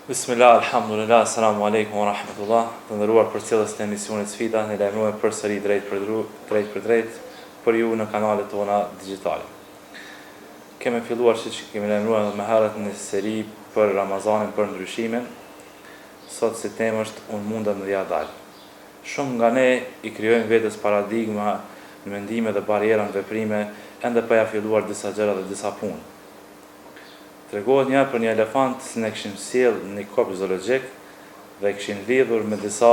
Bismillah, alhamdulillah, assalamu alaikum wa rahmatullah. Të nderuar përcjellës të emisionit Sfida, ne lajmërojmë përsëri drejt për drejt për ju në kanalet tona digjitale. Kemi filluar siç kemi lajmëruar më herët në seri për Ramazanin, për ndryshimin. Sot si temë është unë mundem dhe ja dal. Shumë nga ne i krijojmë vetes paradigma në mendime dhe barriera në veprime, ende pa ja filluar disa gjëra dhe disa punë. Tregohet një për një elefant se ne kishim sjell në një kop zoologjik dhe kishin lidhur me disa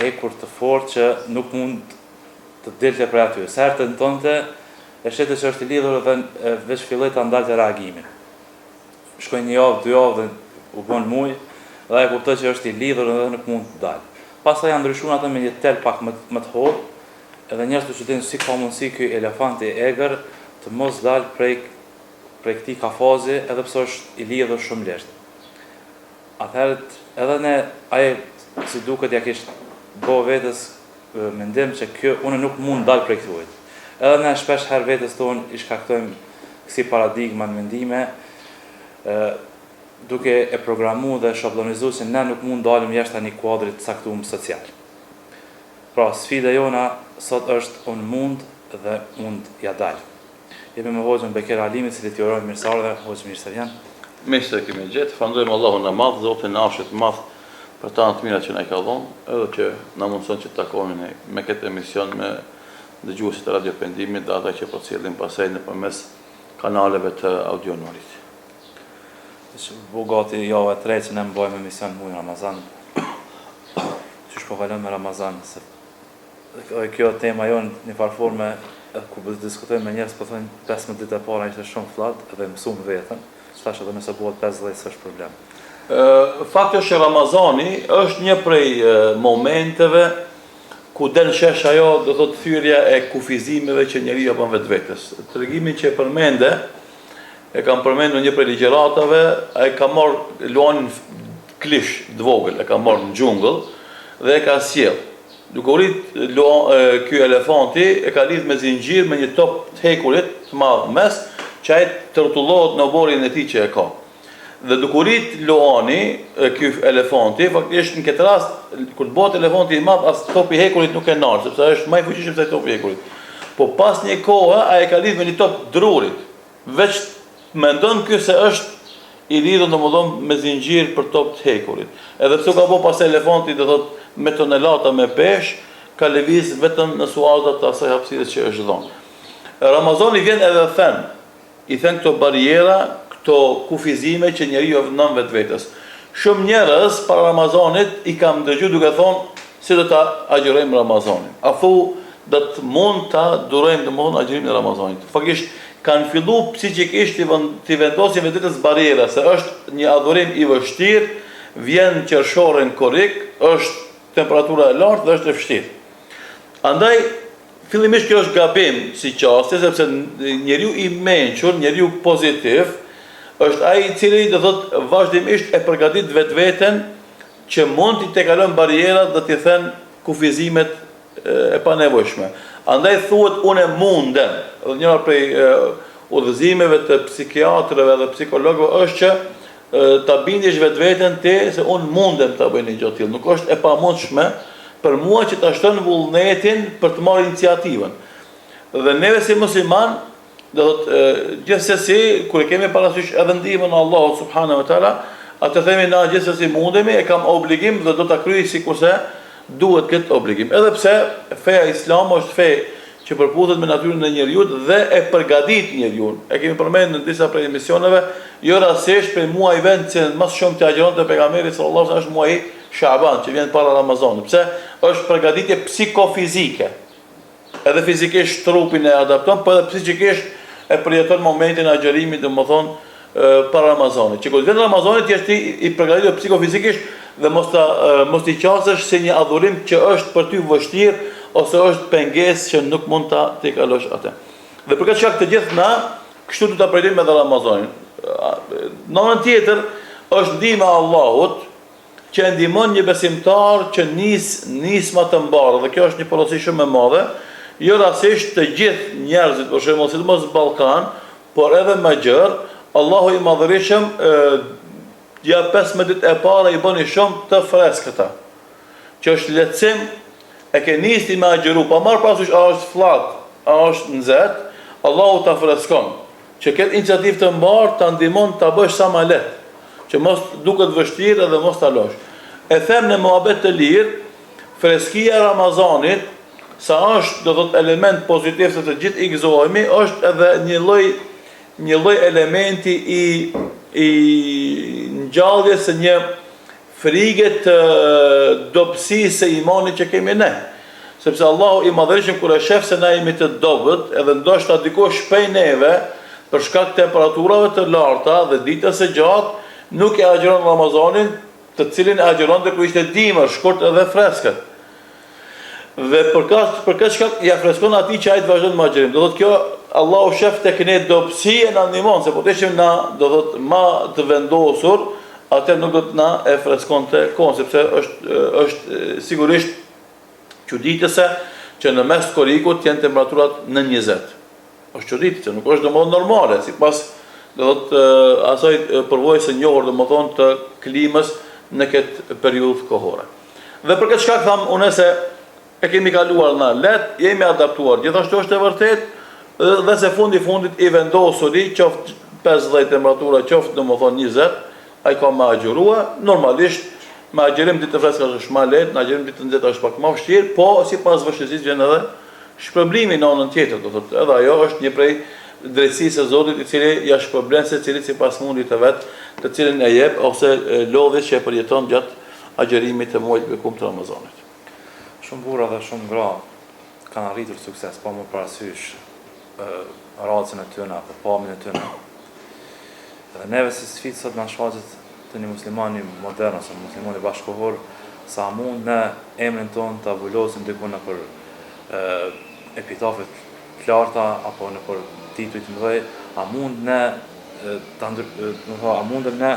hekur të fortë që nuk mund të dilte prej aty. Sa herë tentonte, e shete që është i lidhur dhe veç filloi ta ndalte reagimin. Shkoi një javë, 2 javë dhe u bën muj dhe ai kuptoi që është i lidhur dhe nuk mund të dalë. Pastaj janë ndryshuar ato me një tel pak më të hollë, edhe njerëzit që dinë si ka mundësi ky elefant i egër të mos dalë prej këtij kafazi, edhe pse është i lidhur shumë lehtë. Atëherë edhe ne ai si duket ja kish bëu vetes mendim që kjo unë nuk mund dal prej këtij. Edhe ne shpesh herë vetes tonë i shkaktojmë kësi paradigma në mendime, duke e programuar dhe shablonizuar se ne nuk mund dalim jashtë një kuadri të caktuar social. Pra, sfida jona sot është unë mund dhe mund ja dal. Jemi me Hoxhën Beker Alimit, cili t'i urojmë mirëseardhje. Hoxhë, mirë se vjen. Mirë se kemi gjetë, falenderojmë Allahun e Madh, Zotin e Arshit të Madh për ta të mira që na ka dhënë, edhe që na mundson që të takohemi me këtë emision me dëgjuesit e Radio Pendimit dhe ata që përcjellin pasaj nëpërmes kanaleve të audionorit. Gati java e tretë që ne mbajmë emision muaj Ramazan. Çish po kalon me Ramazan, se kjo tema jonë në farforme ku diskutojmë me njerëz, po thonë 15 ditë e para ishte shumë fllad dhe mësuam veten. Thash edhe nëse bëhet 50 s'është problem. Fakti është që Ramazani është një prej momenteve ku del shesh ajo, do thotë thyrja e kufizimeve që njeriu bën vetvetes. Tregimin që e përmende, e kam përmendur një prej ligjëratave, ai ka marrë luanin klish të vogël, e ka marrë në xhungull dhe e ka sjell. Duke u rit ky elefanti e ka lidh me zinxhir me një top të hekurit të madh mes, që ai të rrotullohet në oborin e tij që e ka. Dhe duke u rit luani ky elefanti, faktikisht në këtë rast kur bëhet elefanti i madh, as topi i hekurit nuk e nal, sepse është më i fuqishëm se topi i hekurit. Po pas një kohe ai e ka lidh me një top drurit. Veç mendon ky se është i lidhur domodin me zinxhir për top të hekurit. Edhe pse ka bëu pas elefanti, do thotë me tonelata me pesh, ka lëviz vetëm në suazat të asaj hapësirës që është dhënë. Ramazani vjen edhe i thën këto barriera, këto kufizime që njeriu vënon vetvetes. Shumë njerëz para Ramazanit i kam dëgjuar duke thonë si do ta agjërojmë Ramazanin. Afu do të mund ta durojmë domosdoshmë agjërimin e Ramazanit. Faktikisht kanë filluar psiqikisht të vendosin vetvetes barriera, se është një adhurim i vështirë, vjen qershorin korrik, është temperatura e lartë dhe është e vështirë. Andaj, fillimisht kjo është gabim si çasti, sepse njeriu i mençur, njeriu pozitiv, është ai i cili do thotë vazhdimisht e përgatit vetveten që mund t'i tekalon barrierat dhe t'i thënë kufizimet e panevojshme. Andaj thuhet unë mundem. Dhe njëra prej udhëzimeve të psikiatrëve dhe psikologëve është që ta bindesh vetveten ti se unë mundem ta bëj një gjë të tillë. Nuk është e pamundshme për mua që ta shton vullnetin për të marrë iniciativën. Dhe neve si musliman, do thotë gjithsesi kur e kemi parasysh edhe ndihmën e Allahut subhanahu wa taala, atë themi na gjithsesi mundemi, e kam obligim dhe do ta kryej sikurse duhet këtë obligim. Edhe pse feja islame është fe që përputhet me natyrën e njeriut dhe e përgatit njeriun. E kemi përmendur në disa prej emisioneve, jo rastësisht për muaj vend që më shumë të agjeronte pejgamberi sallallahu alajhi wasallam është muaji Shaban, që vjen para Ramazanit. Pse? Është përgatitje psikofizike. Edhe fizikisht trupin e adapton, po edhe psikikisht e përjeton momentin e agjerimit, domethënë para Ramazanit. Që kur vjen Ramazani ti je i përgatitur psikofizikisht dhe mos i qasësh se një adhurim që është për ty vështirë ose është pengesë që nuk mund ta kalosh atë. Dhe për këtë shkak të gjithë na kështu do ta pritëm edhe Ramazanin. Në anën tjetër është ndihma e Allahut që ndihmon një besimtar që nisma të mbarë, dhe kjo është një porosi shumë e madhe, jo rastësisht të gjithë njerëzit, për shembull sidomos në Ballkan, por edhe më gjerë, Allahu i Madhërisëm ja 15 ditë e para i bëni shumë të freskëta, që është lehtësim, e ke nisni me agjëru, pa marrë parasysh a është fllak, a është nxehtë, Allahu ta freskon, që këtë iniciativë të mbarë ta ndihmon ta bësh sa më lehtë, që mos duket vështirë edhe mos ta losh. E them në muhabet të lirë, freskia e Ramazanit, sa është do thot element pozitiv se të gjithë i gëzohemi, është edhe një lloj elementi i ngjalljes së një frige të dobësisë së imanit që kemi ne. Sepse Allahu i madhërisht kur e shef se na jemi të dobët, edhe ndoshta dikush prej neve për shkak të temperaturave të larta dhe ditës së gjatë, nuk e agjeron Ramazanin, të cilin e agjeron dhe kur ishte dimër, shkurt edhe freskët. Dhe për këtë shkak ja freskon atij që ai të vazhdon me agjerim. Do thotë kjo Allahu shef tek ne dobësi e na ndihmon, se po të ishim na do thotë më të vendosur, atë nuk do të na e freskonte kohën, sepse është sigurisht çuditëse që në mes të korrikut janë temperaturat në 20. Është çuditëse, nuk është domosdoshmë normale, sipas do thotë asaj përvojës së njohur domethënë të klimës në këtë periudhë kohore. Dhe për këtë shkak tham unë se e kemi kaluar na let, jemi adaptuar. Gjithashtu është e vërtetë dhe se fundi fundit i vendosur i qoftë 50 temperatura, qoftë domethënë 20, ai ka më agjërua, normalisht me agjerim ditë të freskët është më lehtë, në agjerim ditë të nxehta është pak më vështirë, po sipas vështirësisë vjen edhe shpërblimi në anën tjetër, do thotë, edhe ajo është një prej drejtësisë së Zotit, i cili ja shpërblen secilit sipas mundit të vet, të cilin e jep ose lodhjes që e përjeton gjatë agjerimit të muajit bekum të Ramazanit. Shumë burra dhe shumë gra kanë arritur sukses, pa më parasysh racën e tyre apo pamjen e tyre. Dhe neve si sfidë sot na shfaqet të një muslimani modern ose muslimani bashkohor, sa mund në emrin ton të avullosim diku në për epitafet të larta apo në për tituj të mëdhej, a mund ne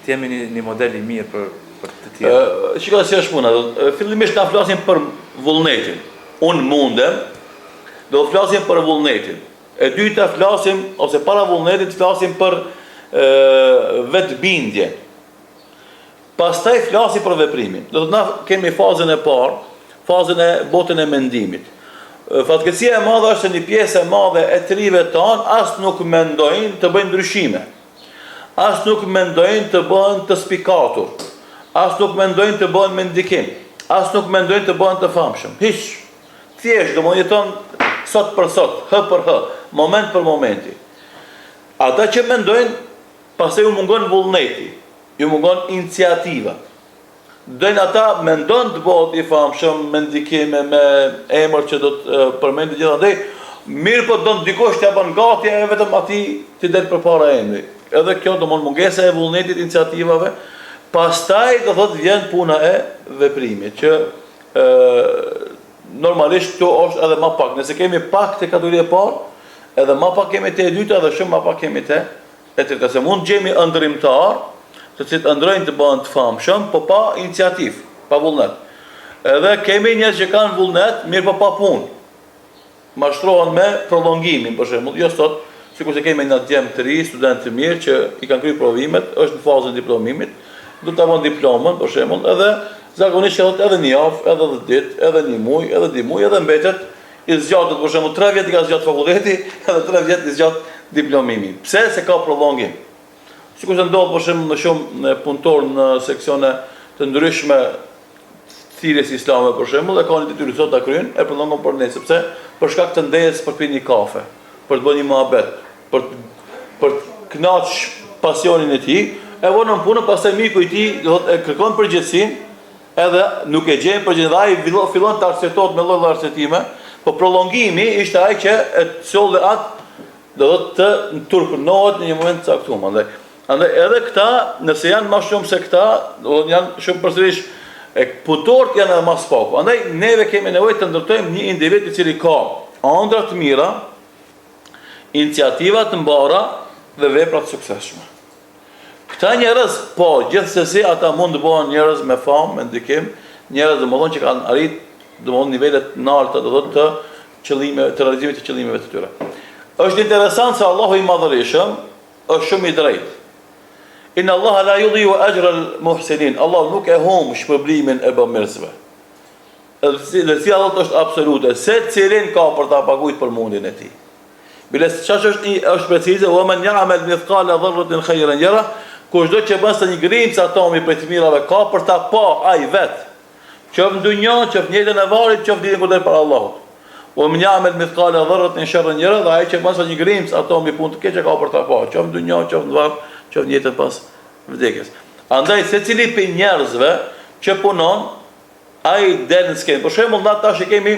të jemi një model i mirë për të tjerë. Shikoj si është puna. Fillimisht na flasim për vullnetin. Unë mundem, do të flasim për vullnetin. E dyta flasim ose para vullnetit flasim për vetbindje. Pastaj flasim për veprimin. Do të na kemi fazën e parë, fazën e botën e mendimit. Fatkeqësia e madhe është se një pjesë e madhe e trive tanë as nuk mendojnë të bëjnë ndryshime. As nuk mendojnë të bëhen të spikatur. As nuk mendojnë të bëhen me ndikim. As nuk mendojnë të bëhen të famshëm. Hiç. Thjesht do jeton sot për sot, h për h, moment për momenti. Ata që mendojnë, pastaj u mungon vullneti, ju mungon iniciativa. Dojnë ata mendon të bëhet i famshëm, me ndikime, me emër që do të përmendë gjithandej, mirë po do të dikush t'ia bën gati e vetëm atij të del përpara emri. Edhe kjo do mund mungesa e vullnetit, iniciativave. Pastaj do thotë vjen puna e veprimit, që normalisht këtu është edhe më pak. Nëse kemi pak te kategoria e parë, edhe më pak kemi te e dyta dhe shumë më pak kemi te e treta. Se mund gjemi ëndrrimtar, të cilët ëndrojnë të bëhen të famshëm, po pa iniciativë, pa vullnet. Edhe kemi njerëz që kanë vullnet, mirë po pa punë. Mashtrohen me prolongimin, për shembull. Jo sot, sikur se kemi një djem të ri, student të mirë që i kanë kryer provimet, është në fazën e diplomimit, do ta vën diplomën, për shembull, edhe zakonisht edhe një javë, edhe 10 ditë, edhe një muaj, edhe 2 muaj, edhe mbetet i zgjatet, për shembull 3 vjet i ka zgjatë fakulteti, edhe 3 vjet i zgjat diplomimin. Pse? Se ka prolongim. Sikur se ndodh për shembull në shumë punëtor në seksione të ndryshme thirrjes islame për shembull, e kanë detyrë sot ta kryejnë, e prolongon për ne, sepse për shkak të ndjes për të pirë një kafe, për të bërë një muhabet, për të kënaqur pasionin e tij, e vonon punën, pastaj miku i tij do të kërkon përgjegjësinë, edhe nuk e gjen përgjegjësinë, ai fillon të arsetohet me lloj arsetime, po prolongimi ishte ai që e solli atë do të turpënohet në një moment të caktuar. Andaj edhe këta, nëse janë më shumë se këta, do janë shumë përsërish e punëtorët janë edhe më pak. Andaj neve kemi nevojë të ndërtojmë një individ i cili ka ëndra të mira, iniciativa të mbara dhe vepra të suksesshme. Këta njerëz, po, gjithsesi ata mund të bëhen njerëz me famë, me ndikim, njerëz domethënë që kanë arrit domethënë nivele të larta të qëllimeve, të realizimit të qëllimeve të tyre. Është interesant se Allahu i Madhërisëm është shumë i drejtë. Inna Allah la yudhi'u ajra al-muhsinin. Allah nuk e humb shpërblimin e bamirësve. Dhe si Allah është absolute, se cilin ka për ta paguajtur për mundin e tij. Biles çash është precize, wa man ya'mal mithqala dharratin khayran yara, kushdo që bën sa një grimc atomi prej të mirave ka për ta pa ai vet. Qoftë në dunjë, qoftë në jetën e varrit, qoftë ditën kur para Allahut. Wa man ya'mal mithqala dharratin sharran yara, dhe ai që bën sa një grimc atomi punë të keqe ka për ta pa, qoftë në dunjë, qoftë në varr, qoftë në jetën pas vdekjes. Andaj secili prej njerëzve që punon, ai del në skenë. Për shembull, na tash kemi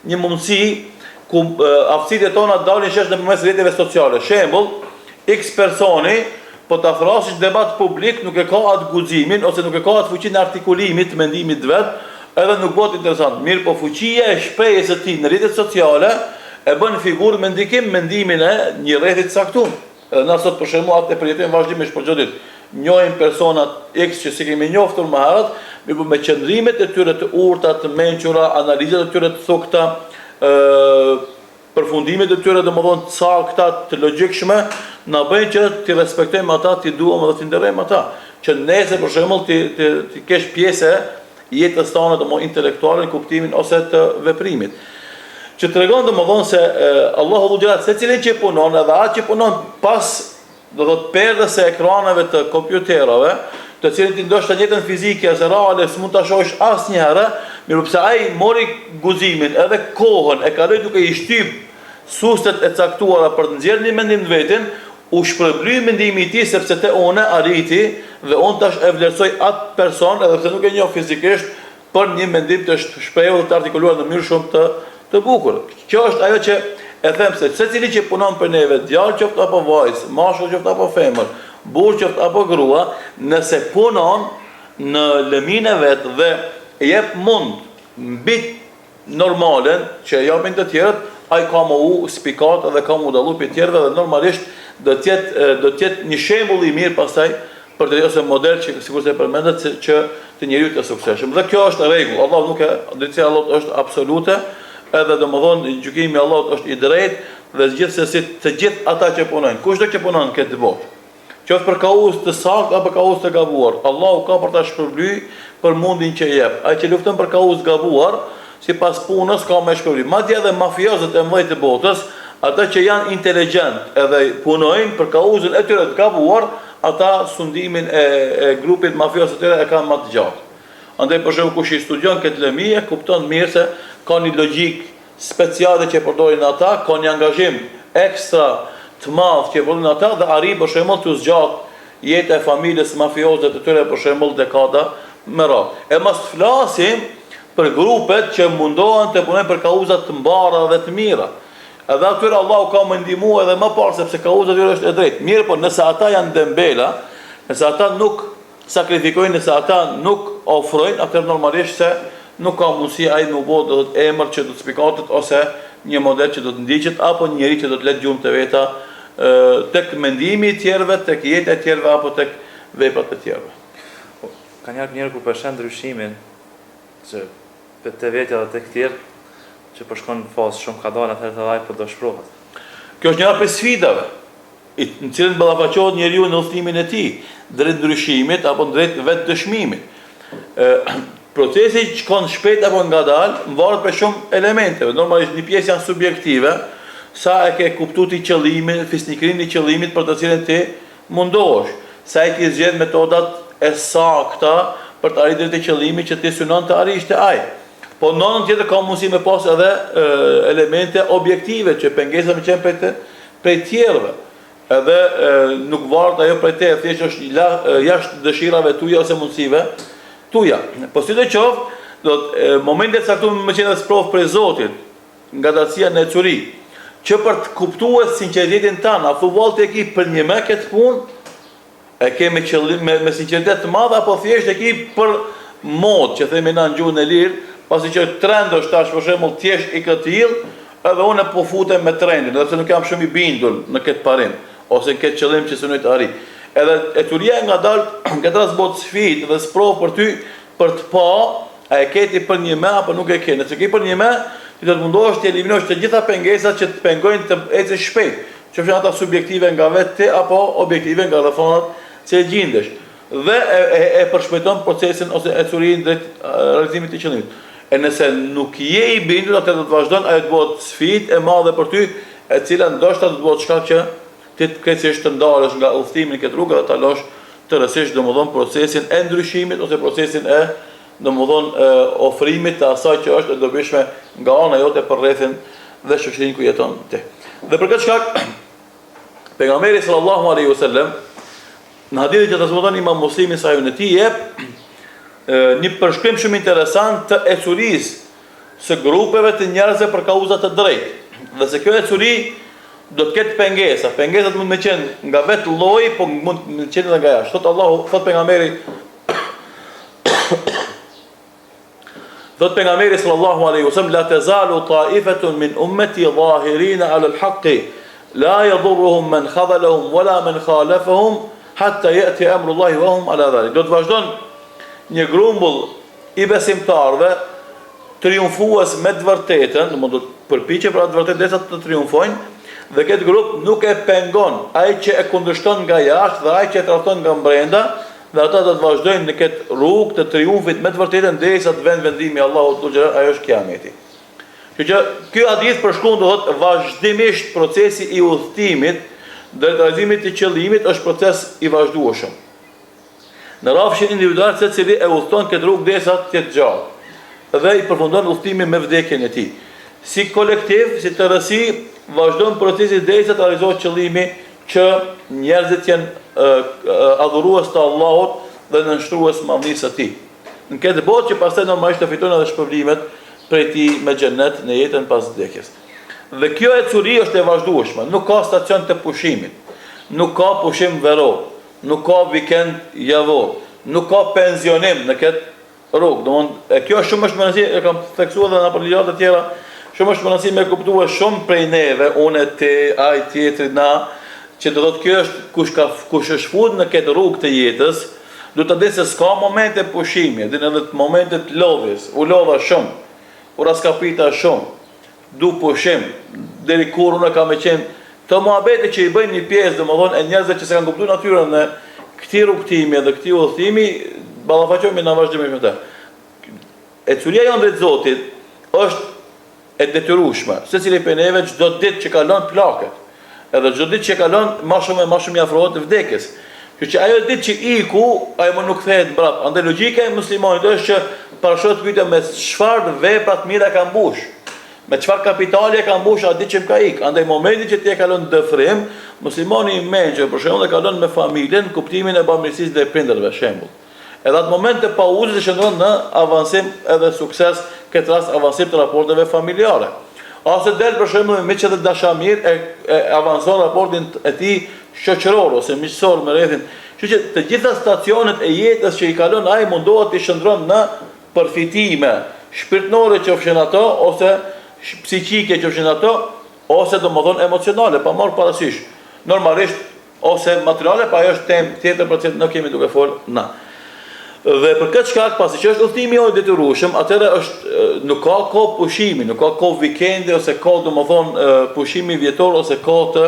një mundësi ku aftësitë tona dalin shesh nëpërmes rrjeteve sociale. Shembull, X personi po ta thrasësh debat publik, nuk e ka atë guximin ose nuk e ka atë fuqinë e artikulimit të mendimit vet, edhe nuk bëhet interesant. Mirë, po fuqia e shprehjes së tij në rrjetet sociale e bën figurë me ndikim mendimin e një rrjetit të caktuar. Edhe na sot për shembull atë përjetojmë vazhdimisht për çdo ditë. Njohim personat X që si kemi njoftur më herët, me qëndrimet e tyre të urta, të mençura, analizat e tyre të thukta, përfundimet e tyre domethënë të sakta, të logjikshme, na bëjnë që të respektojmë ata, të duam dhe të nderojmë ata. Që nesër për shembull ti kesh pjesë jetës tonë domosdoshmë intelektuale në kuptimin ose të veprimit. Që tregon domosdoshmë se Allahu xhallahu secilin që punon, edhe atë që punon pas do të perdës e ekraneve të kompjuterave, të cilët ti ndoshta jetën fizike ose reale s'mund ta shohësh asnjëherë, mirë pse ai mori guximin edhe kohën e kaloi duke i shtyp sustet e caktuara për të nxjerrë një mendim të vetin, u shpërblyi mendimi i tij sepse te unë arriti dhe unë tash e vlerësoj atë person edhe pse nuk e njoh fizikisht për një mendim të shprehur të artikuluar në mënyrë shumë të bukur. Kjo është ajo që e them se secili që punon për neve, djalë qoftë apo vajzë, mashkull qoftë apo femër, burr qoftë apo grua, nëse punon në lëminë e vet dhe jep mund mbi normalen që japin të tjerët, ai ka më u spikat dhe ka më dallu për të tjerëve dhe normalisht do të jetë një shembull i mirë pastaj për të ose model që sigurisht e përmendet që të njeriu të suksesshëm. Dhe kjo është rregull. Allah nuk e drejtësia e Allahut është absolute, edhe domethënë gjykimi i Allahut është i drejtë dhe gjithsesi të gjithë ata që punojnë, kushdo që punon në këtë botë, qoftë për kauz të saktë apo kauz të gabuar, Allahu ka për ta shpërblyer për mundin që jep. Ai që lufton për kauz gabuar, sipas punës ka më shpërbly. Madje edhe mafiozët e mëdhenj të botës, ata që janë inteligjent edhe punojnë për kauzën e tyre të gabuar, ata sundimin e grupit mafioz të tyre e kanë më të gjatë. Andaj për shembull kush i studion këtë lëmie, kupton mirë se ka një logjik speciale që përdorin ata, ka një angazhim ekstra të madh që përdorin ata dhe arrin për shembull të zgjat jetën e familjes mafioze të tyre për shembull dekada më radhë. E mos flasim për grupet që mundohen të punojnë për kauza të mbara dhe të mira. Edhe atyre Allahu ka më ndihmuar edhe më parë sepse kauza tyre është e drejtë. Mirë, po nëse ata janë dembela, nëse ata nuk sakrifikojnë, nëse ata nuk ofrojnë, atëherë normalisht se nuk ka mundësi ai në botë do të emër që do të spikatet ose një model që do të ndiqet apo një njerëz që do të lë gjumë të veta tek mendimi i tjerëve, tek jeta e tjerëve apo tek veprat e tjerëve. Ka njerë kur përshën ndryshimin që për të vetja dhe tek tjerë që përshkon në fazë shumë ka dalë atëherë të dhaj për do shprohet. Kjo është njëra për sfidave në cilën ballafaqohet njeriu në udhëtimin e tij drejt ndryshimit apo drejt vetë dëshmimit. Procesi që shkon shpejt apo ngadalë varet prej shumë elementeve. Normalisht një pjesë janë subjektive, sa e ke kuptuar ti qëllimin, fisnikrinë e qëllimit për të cilën ti mundohesh, sa e ke zgjedh metodat e sakta për të arritur të qëllimit që ti synon të arrish te ai. Po në anën tjetër ka mundësi me pas edhe elemente objektive që pengesa më qenë prej tjerëve. Edhe nuk varet ajo prej te, thjesht është jashtë dëshirave tuaja ose mundësive tuaja. Po si do qoftë, do të momentet caktuar më qenë sprov prej Zotit, nga datësia në curi, që për të kuptuar sinqeritetin tan, a thuallë të ki për një më këtë punë, e ke me qëllim me sinqeritet të madh apo thjesht e ki për mod, që themi na në gjuhën e lirë, pasi që trend është tash për shembull thjesht i këtill, edhe unë po futem me trendin, edhe pse nuk jam shumë i bindur në këtë parim ose në këtë qëllim që synoj të arri. Edhe e turia ngadalë këtë rast bëhet sfidë dhe sprov për ty për të pa a e ke ti për një më apo nuk e ke. Nëse ke për një më, ti do të mundohesh të eliminosh të gjitha pengesat që të pengojnë të ecësh shpejt, qofshin ata subjektive nga vetë ti apo objektive nga rrethanat se gjindesh dhe e përshpejton procesin ose e curin drejt realizimit të qëllimit. E nëse nuk je i bindur, atë do të vazhdon, ajo të bëhet sfidë e madhe për ty, e cila ndoshta do të bëhet shkak që ti krejtësisht të ndalesh nga udhëtimi në këtë rrugë dhe ta lësh të rësisht domodin procesin e ndryshimit ose procesin e domodin ofrimit të asaj që është e dobishme nga ana jote për rrethin dhe shoqërinë ku jeton ti. Dhe për këtë shkak pejgamberi sallallahu alaihi wasallam në hadithin që transmeton Imam Muslimi sa e tij jep një përshkrim shumë interesant të ecurisë së grupeve të njerëzve për kauza të drejtë. Dhe se kjo ecuri do të ketë pengesa. Pengesat mund të qenë nga vetë lloji, po mund të qenë edhe nga jashtë. Thot pejgamberi sallallahu alaihi wasallam la tazalu ta'ifatun min ummati zahirina 'ala al-haqqi la yadhurruhum man khadhalahum wala man khalafahum hatta ya'ti amru Allahi wa hum 'ala dhalik. Do të vazhdon një grumbull i besimtarëve triumfues me të vërtetën, do të përpiqen për atë vërtetë derisa të triumfojnë, dhe këtë grup nuk e pengon ai që e kundërshton nga jashtë dhe ai që e trajton nga brenda, dhe ata do të vazhdojnë në këtë rrugë të triumfit me të vërtetën derisa të vend vendimi i Allahut xhallahu, ajo është kiameti. Kështu që ky hadith përshkruan do thotë vazhdimisht procesi i udhëtimit drejt realizimit të qëllimit është proces i vazhdueshëm. Në rrafshin individual secili e udhëton këtë rrugë derisa të jetë gjallë dhe i përfundon udhëtimin me vdekjen e tij. Si kolektiv, si tërësi, vazhdon procesi derisa të realizohet qëllimi që njerëzit janë adhurues të Allahut dhe nënshtrues madhnisë së tij. Në këtë botë që pastaj normalisht të fitojnë edhe shpërblimet prej tij me xhenet në jetën pas vdekjes. Dhe kjo ecuri është e vazhdueshme, nuk ka stacion të pushimit, nuk ka pushim veror, nuk ka vikend javor, nuk ka pensionim në këtë rrugë. Domthonë, kjo është shumë më e rëndësishme, e kam theksuar edhe në për të tjera, shumë më e rëndësishme me kuptuar shumë prej neve, unë ti, ai tjetri na, që do thotë kjo është kush është fut në këtë rrugë të jetës, do të di se s'ka momente pushimi, edhe në momente të lodhjes, u lodha shumë, u raskapita shumë, du pushim, deri kur unë kam qenë të muhabete që i bëjnë një pjesë, domethënë e njerëzve që s'kan kuptuar natyrën e këtij rrugtimi dhe këtij udhëtimi, ballafaqohemi në vazhdimisht me të. Ecuria jonë drejt Zotit është e detyrueshme. Secili prej neve çdo ditë që kalon plaket, edhe çdo ditë që kalon më shumë i afrohet vdekjes. Kështu që ajo ditë që iku, ajo më nuk kthehet mbrapa. Andaj logjika e muslimanit është që parashohet pyetja me çfarë vepra të mira ka mbush, me çfarë kapitali e ka mbush atë ditë që ka ik. Andaj momenti që ti e kalon dëfrim, muslimani i mençur për shembull e kalon me familjen, kuptimin e bamirësisë dhe prindërve shembull. Edhe atë moment të pauzës e shëndron në avancim edhe sukses, këtë rast avancim të raporteve familjare. Ose del për shembull me miq dhe dashamir e avancon raportin e tij shoqëror ose miqësor me rrethin. Kështu që të gjitha stacionet e jetës që i kalon ai mundohet të shndron në përfitime shpirtërore qofshin ato ose psiqike qofshin ato ose domethënë emocionale, pa marrë parasysh. Normalisht ose materiale, pa ajo është temë tjetër për cilën nuk kemi duke fol na. Dhe për këtë shkak, pasi që është udhëtimi i detyrueshëm, atëherë është nuk ka kohë pushimi, nuk ka kohë vikendi ose kohë domethënë pushimi vjetor ose kohë të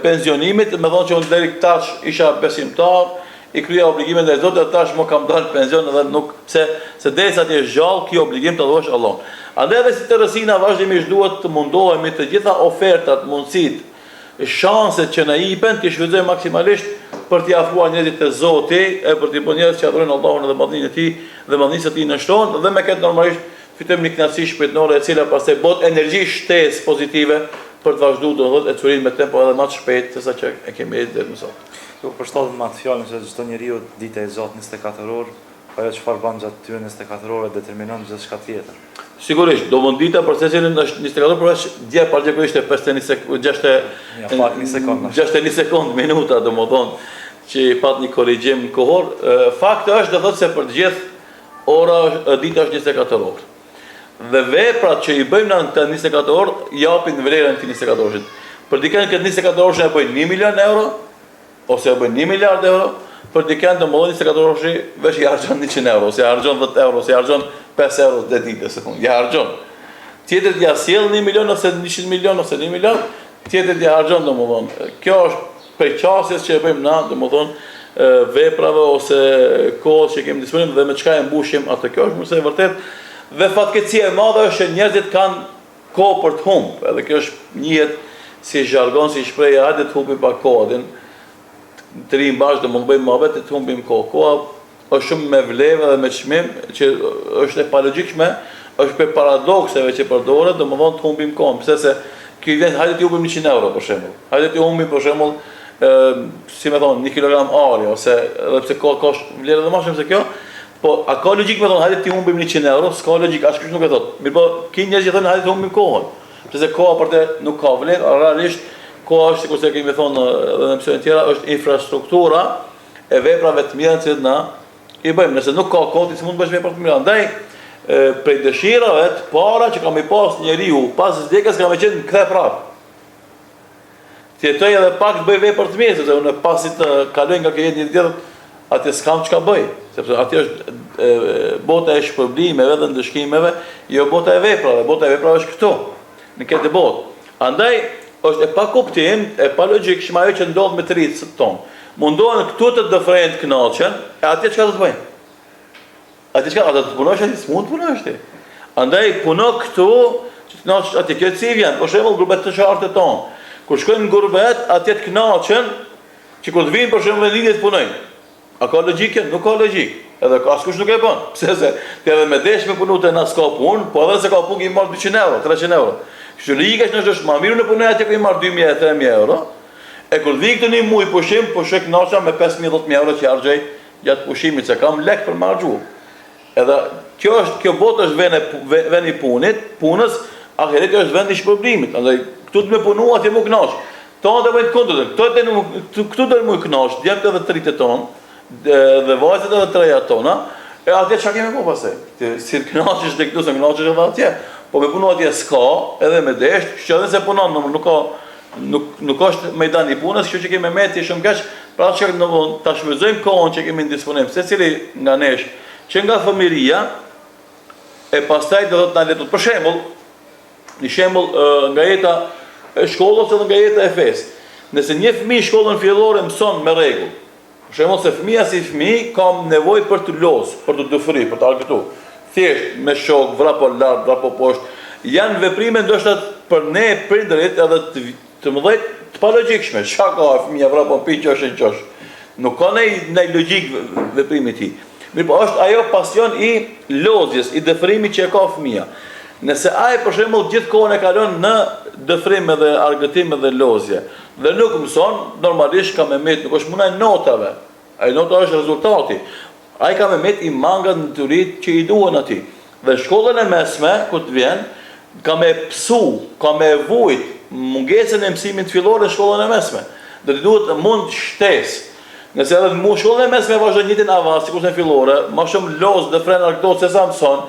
pensionimit, më thonë që unë deri tash isha besimtar, i krija obligimet ndaj Zotit, tash më kam dalë pension edhe nuk se derisa ti je gjallë, kjo obligim të adhurosh Allahun. Andaj edhe si tërësina vazhdimisht duhet të mundohemi të gjitha ofertat, mundësitë, shanset që na jipen të shfrytëzojmë maksimalisht për t'i afruar njerëzit te Zoti, e për t'i bërë njerëz që adhurojnë Allahun dhe madhninë e tij dhe madhnisë së tij në shton, dhe me këtë normalisht fitojmë një kënaqësi shpirtërore e cila pastaj bot energji shtesë pozitive për të vazhduar domosdoshmë ecurinë me tempo edhe më të shpejtë se sa që e kemi deri më sot. Ju përshtatet me atë fjalën se çdo njeriu dita e Zotit 24 orë, ajo çfarë bën gjatë tyre 24 orë determinon gjithçka tjetër. Sigurisht, do mund dita për secilin është 24 orë, dje parallelisht e 61 sekond minuta domethënë që pat një korrigjim kohor. Fakti është do thotë se për të gjithë ora dita është 24 orë. Dhe veprat që i bëjmë në të 24 orë japin vlerën të 24 orësh. Për dikën këtë 24 orësh e bëjnë 1 milion euro ose e bëjnë 1 miliard euro, për dikën domosdoshmë 24 orësh veç i harxhon 100 euro, ose harxhon 10 euro, ose harxhon 5 euro dhe ditës, ja harxhon. Tjetër t'ja sjell 1 milion ose 100 milion ose 1 miliard, tjetër t'ja harxhon domosdoshmë. Kjo është prej qasjes që e bëjmë na, domosdoshmë veprave ose kohës që kemi disponim dhe me çka e mbushim atë. Kjo është mëse e vërtet dhe fatkeqësia e madhe është që njerëzit kanë kohë për të humbë. Edhe kjo është njihet si jargon, si shprehje, hajde të humbim pak kohën. Të rim bashkë do mund bëjmë mohabet të humbim kohë. Koha është shumë me vlerë dhe me çmim që është e palogjikshme, është për paradokseve që përdoret, domethënë të humbim kohën. Pse se ky vjen hajde të humbim 100 euro për shembull. Hajde të humbim për shembull si më thon 1 kilogram ari ose edhe pse ka vlerë edhe më shumë se kjo, po a ka logjik më thon hajde të humbim 100 euro, s'ka logjik, as kush nuk e thot. Mirë po, ki njerëz që thonë hajde të humbim kohën. Pse se koha për të nuk ka vlerë, realisht koha është sikur se kemi thonë edhe në mësimet tjera, është infrastruktura e veprave të mira që na i bëjmë. Nëse nuk ka kohë, ti s'mund të bësh vepra të mira. Andaj prej dëshirave të para që kam i pas njeriu pas vdekjes kam qenë kthe prap. Të jetoj edhe pak të bëj vepra të mira, sepse unë pasi të kaloj nga kjo jetë një tjetër, atë s'kam çka bëj, sepse aty është bota e shpërblimeve dhe ndëshkimeve, jo bota e veprave. Bota e veprave është këtu, në këtë botë. Andaj është e pa kuptim, e pa logjikshme ajo që ndodh me të ritët tonë. Mundohen këtu të dëfrejnë të kënaqen, e atje çka do të bëjnë? Atje çka, atë të punosh atje, s'mund të punosh ti. Andaj puno këtu, që të kënaqesh atje, kjo si vjen, për shembull grupet të qartë tonë. Kur shkojnë në gurbet, atje të kënaqen, që kur të vinë për shembull në lidhje të punojnë. A ka logjikë? Nuk ka logjik. Edhe askush nuk e bën. Pse se ti edhe me desh me punu të na s'ka punë, po edhe se ka punë i marr 200 euro, 300 euro. Kështu likesh në është më mirë në punë atje ku i marr 2000 e 3000 euro. E kur vi këtu një muj pushim, po shek kënaqja me 5000 euro që harxoj gjatë pushimit, se kam lek për marrxhu. Edhe kjo botë është vend i punës, ahireti është vend i shpërblimit. Andaj këtu të me punu atje më kënaq. Tonë të bëjnë kundër, këtu do më kënaq, djemt edhe të rritet tonë, dhe vajzat edhe të reja tona, e atje çka kemi po pastaj? Si të kënaqesh tek këtu, se kënaqesh edhe atje. Po me punu atje s'ka, edhe me desh, që edhe se punon, nuk është mejdan i punës, kështu që kemi meti shumë keq, pra që ta shfrytëzojmë kohën që kemi në disponim, secili nga nesh, që nga fëmijëria, e pastaj do të na letot. Për shembull, një shembull nga jeta e shkollës edhe nga jeta e fesë. Nëse një fëmijë shkollën fillore mëson me rregull, për shembull se fëmia si fëmijë ka nevojë për të losë, për të dëfri, për të argëtuar. Thjesht me shok, vrapo lart, vrapo poshtë, janë veprime ndoshta për ne prindërit edhe të mëdhej të palogjikshme. Çka ka fëmia vrapo pi qosh e qosh. Nuk ka ndaj logjik veprimi i tij. Mirë, po është ajo pasion i lozjes, i dëfrimit që e ka fëmia. Nëse ai për shembull gjithë kohën e kalon në dëfrim dhe argëtim dhe lozje, dhe nuk mëson, normalisht ka me met, nuk është mundaj notave. Ai nota është rezultati. Ai ka me met i mangat në turit që i duhen atij. Dhe shkollën e mesme, ku të vjen, ka me psu, ka me vujt mungesën e mësimit fillor në shkollën e mesme. Dhe të duhet mund shtesë. Nëse edhe në shkollën e mesme vazhdon njëtin avans, sikur në fillore, më shumë loz dhe fren argëtos se sa mëson,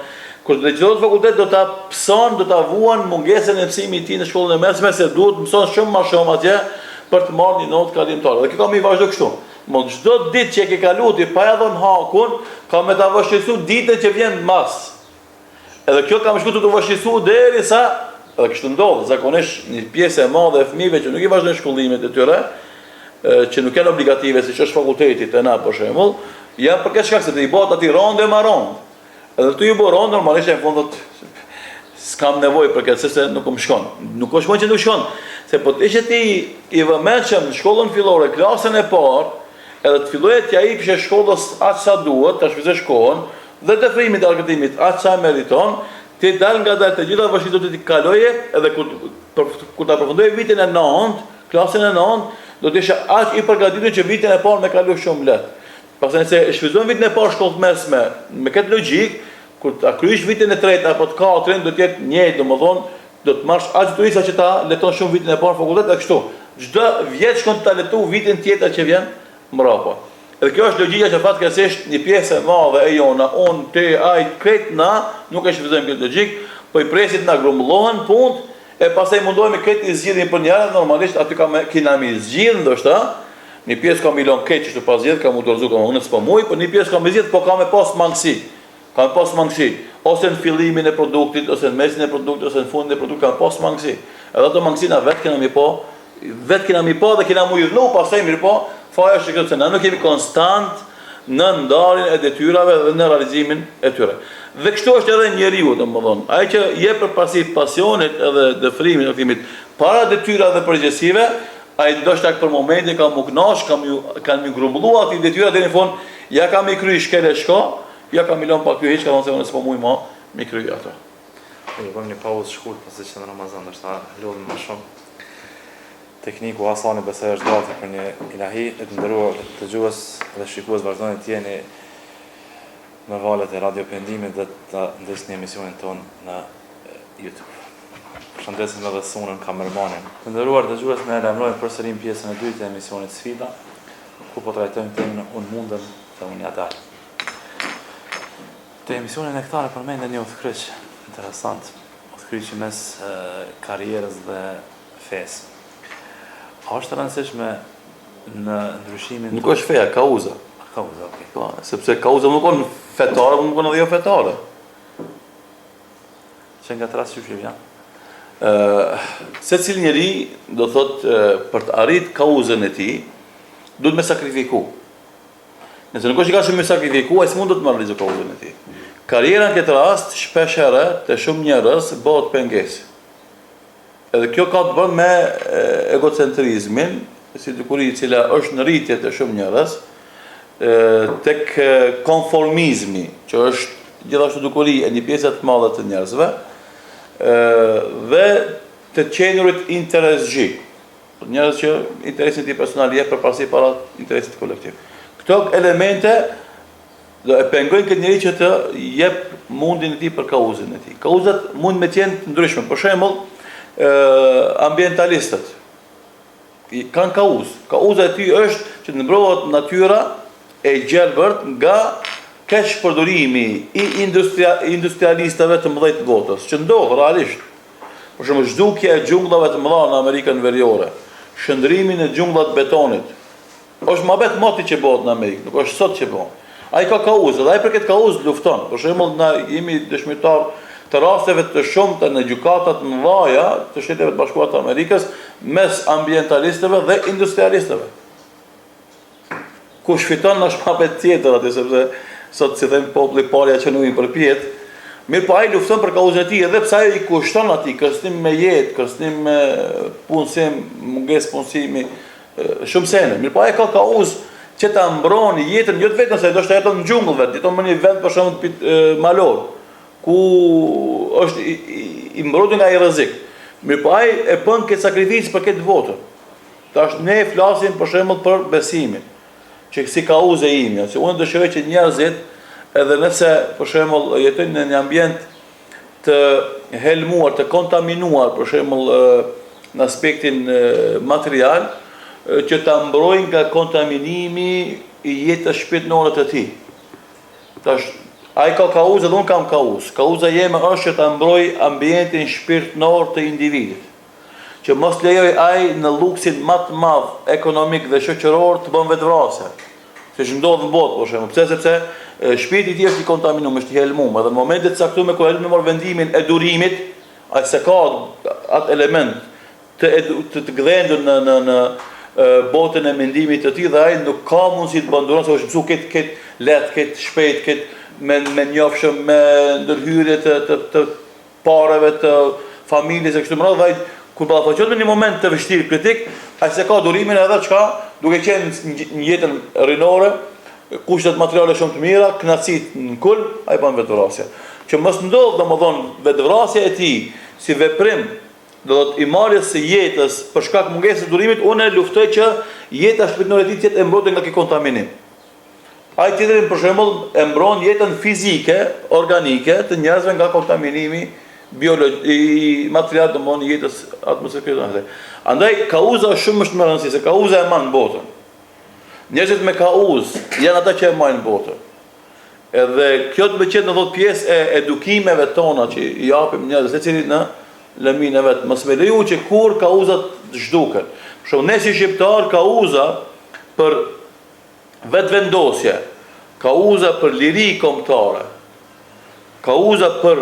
kur të çdo fakultet do ta pson, do ta vuan mungesën e mësimit të tij në shkollën e mesme, se duhet mëson shumë më shumë atje për të marrë një notë kalimtare. Dhe kjo kam i vazhdo kështu. Mund çdo ditë që e ke kaluar ti pa ja dhënë hakun, ka me ta vështirësu ditën që vjen mas. Edhe kjo kam shkuar të vështirësu derisa, edhe kështu ndodh, zakonisht një pjesë e madhe e fëmijëve që nuk i vazhdojnë shkollimet e tyre, që nuk janë obligative, siç është fakulteti te na për shembull, janë për këtë shkak se i bëhet aty rondë me rond. Edhe tu i bë rond normalisht në fund s'kam nevojë për këtë, se nuk më shkon. Nuk është që nuk shkon, se po të ishe ti i vëmendshëm në shkollën fillore, klasën e parë, edhe të filloje t'ja jepsh shkollës aq sa duhet, ta shfrytëzosh kohën dhe të frimit të argëtimit aq sa meriton, ti dal nga të gjitha vështirësitë do të kaloje, edhe kur ta përfundoje vitin e 9, klasën e 9, do të isha aq i përgatitur që vitin e parë me kaloj shumë lehtë. Pastaj se e shfrytëzon vitin e parë shkollë mesme me këtë logjik, kur ta kryesh vitin e tretë apo të katërt, do të jetë njëjtë, domethënë do të marrësh aq turista që ta leton shumë vitin e parë fakultet e kështu. Çdo vjet shkon ta letu vitin tjetër që vjen mbrapa. Edhe kjo është logjika që fatkeqësisht një pjesë e madhe e jona, unë, ti, ai, krejt na nuk e shfrytëzojmë këtë logjik, po i presit na grumbullohen punë. E pastaj mundohemi këtë i zgjidhim për një herë, normalisht aty kena mi zgjidh ndoshta. Një pjesë kam milon keq që pas zgjidh, kam u dorëzu kam unë s'po muj, por një pjesë kam zgjidh, po kam me pas mangësi. Kam pas mangësi, ose në fillimin e produktit, ose në mesin e produktit, ose në fundin e produktit kam pas mangësi. Edhe ato mangësina vetë kena mi po dhe kena mu judhnu, pastaj mirë po, Faja është këtë se na nuk jemi konstant në ndarjen e detyrave dhe në realizimin e tyre. Dhe kështu është edhe njeriu, domethënë, ai që jep përparësi pasionit edhe dëfrimit në filmit para detyrave dhe përgjegjësive, ai ndoshta për momentin ka më kënaqsh, kanë më grumbulluar aty detyrat deri në fund, ja kam i kry shkelë shko, ja kam i lënë pa ky hiç, ka thonë se unë s'po muj më mi kry ato. Ne bëjmë një pauzë shkurt pasi që në Ramazan është lodhëm më shumë. Tekniku Hasani besoj është gati për një ilahi, e të nderuar dëgjues dhe shikues, vazhdoni të jeni në valët e Radio Pendimit dhe të ndjesni emisionin ton në YouTube. Përshëndesim edhe Sunën kameramanin. Të nderuar dëgjues, ne lajmërojmë përsëri pjesën e dytë e emisionit Sfida, ku po trajtojmë temën unë mundem dhe unë ja dal. Te emisionin e këtare përmendën një udhkryq interesant, udhkryqi mes karrierës dhe fesë. A është rëndësishme në ndryshimin... Nuk është feja, kauza. Kauza, okay. Po, sepse kauza nuk është fetare, nuk është edhe jo fetare. Që nga të rastë ja? Se cilë njeri do thot për të arrit kauzën e ti, duhet me sakrifiku. Nëse nuk është i ka shumë me sakrifiku, ai s'mund do të më realizu kauzën e ti. Karriera në këtë rast, shpesh herë të shumë njerëz bëhet pengesë. Edhe kjo ka të bërë me egocentrizmin, si dukuri cila është në rritje të shumë njerëz, tek konformizmi, që është gjithashtu dukuri e një pjesë të madhe të njerëzve, dhe të qenurit interesgji. Njerëz që interesin ti personal jep përparësi para interesit kolektiv. Këto elemente do e pengojnë këtë njeri që të jep mundin e tij për kauzën e tij. Kauzat mund me të jenë të ndryshme. Për shembull, ambientalistët kanë kauzë. Kauza e tyre është që të mbrohet natyra e gjelbërt nga keq përdorimi i industrialistëve të mëdhenj të botës, që ndodh realisht. Për shembull, zhdukja e xhungullave të mëdha në Amerikën Veriore, shndrimi në xhungullat betonit, është më bet moti që bëhet në Amerikë, nuk është sot që bëhet. Ai ka kauzë, dhe ai për këtë kauzë lufton. Për shembull, na jemi dëshmitar të rasteve të shumta në gjykatat më mëdha të Shtetit Bashkuar të Amerikës mes ambientalistëve dhe industrialistëve. Kush fiton është papet tjetër aty, sepse sot si them populli parja që nuk i përpjet, mirë po ai lufton për kauzën e tij, edhe pse ai i kushton atij kërcënim me jetë, kërcënim me punësim, mungesë punësimi, shumë sene. Mirë po ai ka kauzë që ta mbroni jetën, jo vetëm se do të jeton në xhungull, jeton në një vend për shembull malor, ku është i mbrojtur nga ai rrezik. Mirë po ai e bën këtë sakrificë për këtë votë. Tash ne flasim për shembull për besimin, që si kauzë ime, se unë dëshiroj që njerëzit, edhe nëse për shembull jetojnë në një ambient të helmuar, të kontaminuar, për shembull në aspektin material, që ta mbrojnë nga kontaminimi i jetës shpirtërore të tij. Tash ai ka kauzë dhe unë kam kauzë. Kauza jeme është që ta mbroj ambientin shpirtëror të individit, që mos lejoj ai në luksin më të madh ekonomik dhe shoqëror të bën vetvrasje. Siç ndodh në botë, për shembull, sepse shpirti i tij është i kontaminuar, është i helmuar, dhe në momentet e caktuara kur ai merr vendimin e durimit, ai se ka atë element të gdhendur në botën e mendimit të tij, dhe ai nuk ka mundësi të banduron, se është mësuar këtë lehtë, këtë shpejt, këtë me njofshëm, me ndërhyrje të pareve të familjes e kështu me radhë, kur ballafaqohet në një moment të vështirë kritik, ai se ka durimin edhe çka, duke qenë në jetën rinore, kushtet materiale shumë të mira, kënaqësit në kul, ai bën vetvrasje. Që mos ndodh domethënë vetvrasja e tij si veprim, do të i marrjes së jetës për shkak mungesës së durimit, unë luftoj që jeta shpirtërore e tij të jetë e mbrojtur nga ky kontaminim. Ai tjetrin për shembull e mbron jetën fizike, organike të njerëzve nga kontaminimi biologjik, material të mund jetës atmosferike. Andaj kauza është shumë më e rëndësishme, se kauza e mban botën. Njerëzit me kauzë janë ata që e marrin botën. Edhe kjo të bëhet në thotë pjesë e edukimeve tona që i japim njerëzve, secili në lëmin e vet. Mos me leju që kur kauzat zhduken. Për shembull, ne si shqiptar, kauza për vetvendosje, kauza për liri kombëtare, kauza për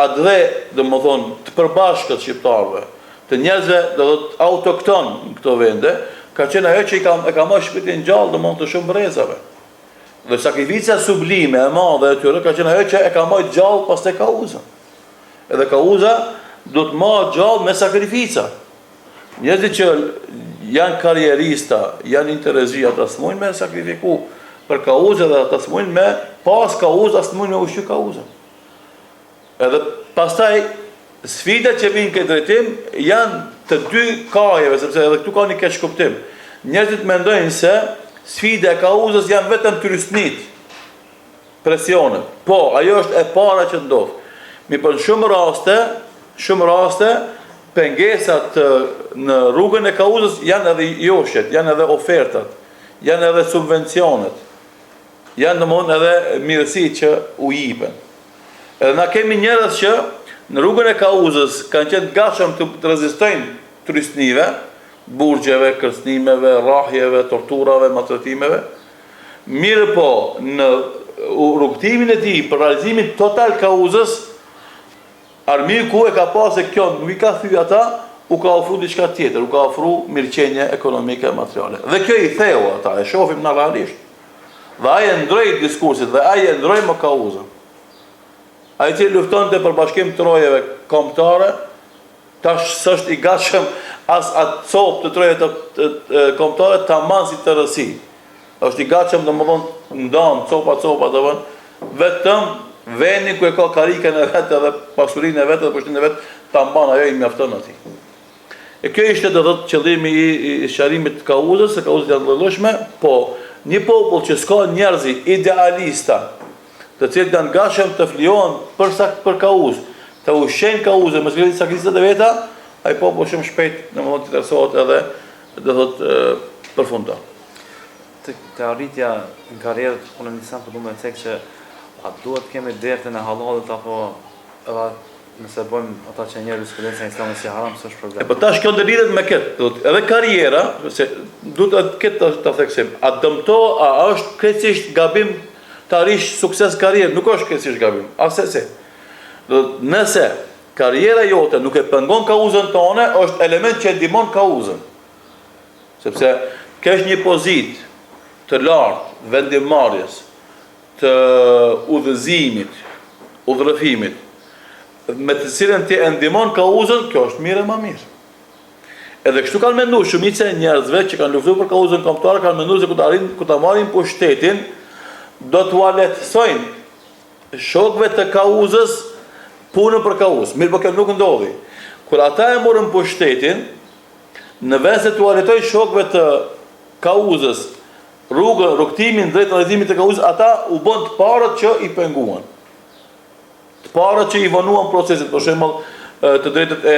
atë, domethënë, të përbashkët shqiptarëve, të njerëzve do të autokton në këto vende, ka qenë ajo që e ka marrë shpirtin gjallë domthonë të shumë brezave. Dhe sakrifica sublime e madhe e tyre ka qenë ajo që e ka marrë gjallë pastaj kauza. Edhe kauza do të marrë gjallë me sakrifica. Njerëzit që janë karrierista, janë interesia të smojnë me sakrifiku për kauzë dhe të smojnë me pas kauzë, as smojnë me ushqy kauzën. Edhe pastaj sfidat që vinë këtë drejtim janë të dy kajeve, sepse edhe këtu ka një keq kuptim. Njerëzit mendojnë se sfida e kauzës janë vetëm turistnit, presionet. Po, ajo është e para që ndodh. Mi për shumë raste, pengesat në rrugën e kauzës janë edhe joshet, janë edhe ofertat, janë edhe subvencionet, janë domthonë edhe mirësi që u jipen. Edhe na kemi njerëz që në rrugën e kauzës kanë qenë gatshëm të rezistojnë turistnive, burgjeve, kërcënimeve, rrahjeve, torturave, maltretimeve. Mirë po, në rrugtimin e tij për realizimin total kauzës, armiku e ka pasë kjo, nuk i ka thyer ata, u ka ofru diçka tjetër, u ka ofru mirëqenie ekonomike materiale. Dhe kjo i theu ata, e shohim na realisht. Dhe ai e ndroi diskursit dhe ai e ndroi më kauzën. Ai që luftonte për bashkim të rojeve kombëtare, tash s'është i gatshëm as atë copë të trojeve të kombëtare tamam si të rësi. Është i gatshëm domthonë ndan copa vetëm vendi ku e ka karikën e vetë dhe pasurinë e vetë dhe pushtinë e vetë, ta mban ajo i mjafton atij. E kjo ishte do thotë qëllimi i sqarimit të kauzës, se kauzat janë vëllëshme, po një popull që s'ka njerëz idealista, të cilët janë gatshëm të flijohen për kauzë, të ushqejnë kauzën me sakrificat e veta, ai popull shumë shpejt domthonë të interesohet edhe do thotë përfundon. Të arritja në karrierë, unë në disa përdu me cek që a duhet kemi dertën e halalit apo edhe nëse bëjmë ata që njerë jurisprudencën e islamit si haram, s'është problem. Po tash kjo ndërlidhet me këtë, edhe karriera, se duhet këtë ta theksim, a është krejtësisht gabim të arrish sukses karrierë, nuk është krejtësisht gabim, asese. Nëse karriera jote nuk e pengon kauzën tone, është element që e ndihmon kauzën. Sepse kesh një pozitë të lartë vendimarrjes, të udhëzimit, udhërëfimit, me të cilën ti e ndihmon kauzën, kjo është mirë e më mirë. Edhe kështu kanë menduar shumica e njerëzve që kanë luftuar për kauzën kombëtare, kanë menduar se ku ta marrin pushtetin, do t'u lehtësojnë shokëve të kauzës punën për kauzë. Mirë, por kjo nuk ndodhi. Kur ata e morën pushtetin, në vend se t'u lehtësojnë shokëve të kauzës rrugtimin drejt realizimit të kauzës, ata u bën të parët që i penguan. Të parët që i vonuan procesit, për shembull, të drejtat e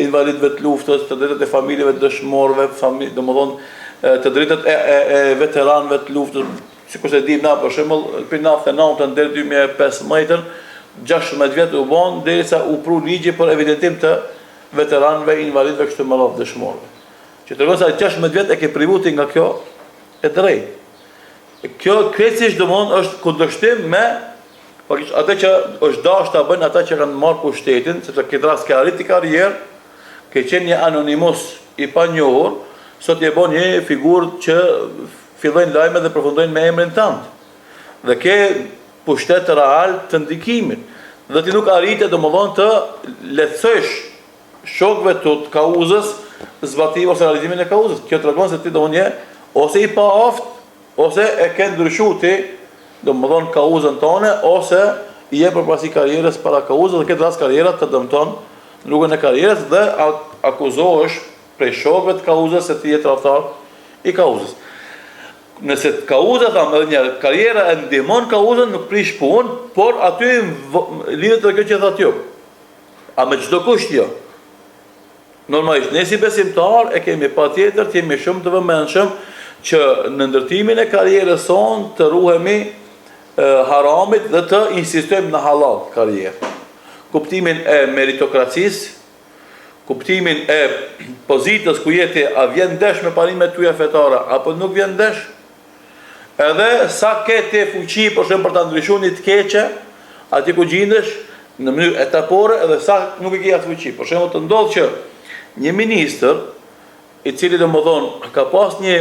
invalidëve të luftës, të drejtat e familjeve të dëshmorëve, domethënë të drejtat e veteranëve të luftës, sikur se dim na, për shembull, për 99 deri 2015, 16 vjet u bën derisa u pru ligji për evidentim të veteranëve, invalidëve kështu me radhë dëshmorëve. Që tregon se 16 vjet e ke privuti nga kjo e drejt. Kjo krejtësisht domthonë është kundërshtim me atë që është dashur ta bëjnë ata që kanë marrë pushtetin, sepse këtë rast ka arriti karrierë, ke qenë një anonimus i panjohur, sot je bën një figurë që fillojnë lajme dhe përfundojnë me emrin tënd. Dhe ke pushtet real të ndikimit. Dhe ti nuk arrite domthonë të lehtësosh shokëve të kauzës zbatimin ose realizimin e kauzës. Kjo tregon se ti domthonë je ose i pa aft, ose e ke ndryshuar ti, domethënë kauzën tone, ose i jep përparësi karrierës para kauzës, dhe këtë rast karriera të dëmton rrugën e karrierës dhe akuzohesh prej shokëve të kauzës se ti je tradhtar i kauzës. Nëse kauza thamë edhe një karriera e ndihmon kauzën, nuk prish punë, por aty lidhet edhe kjo që thatë ju. A me çdo kusht jo. Normalisht, ne si besimtar e kemi patjetër të jemi shumë të vëmendshëm që në ndërtimin e karrierës sonë të ruhemi haramit dhe të insistojmë në halal karrierë. Kuptimin e meritokracisë, kuptimin e pozitës ku jeti, a vjen ndesh me parimet tuaja fetare apo nuk vjen ndesh, edhe sa ke ti fuqi për shembull për ta ndryshuar një të keqe, aty ku gjendesh në mënyrë etapore, edhe sa nuk e ke atë fuqi. Për shembull të ndodh që një ministër i cili domethënë ka pas një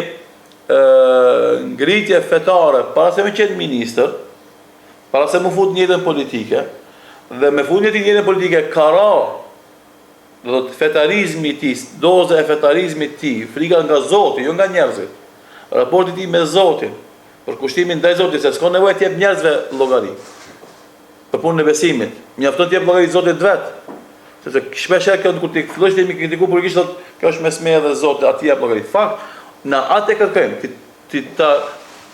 ngritje fetare para se me qenë ministër, para se më fut në jetën politike, dhe me fut në jetën politike ka ra, do të thotë fetarizmi i tij, doza e fetarizmit të tij, frika nga Zoti, jo nga njerëzit. Raporti i tij me Zotin, për kushtimin ndaj Zotit, se s'ka nevojë të jep njerëzve llogari. Për punën e besimit, mjafton të jep llogari Zotit vet. Sepse shpesh kjo kur ti fillosh të më kritiku përgjithësisht thotë kjo është mes meje dhe Zotit, aty jep llogari. Fakt, na atë kërkojmë, ti ta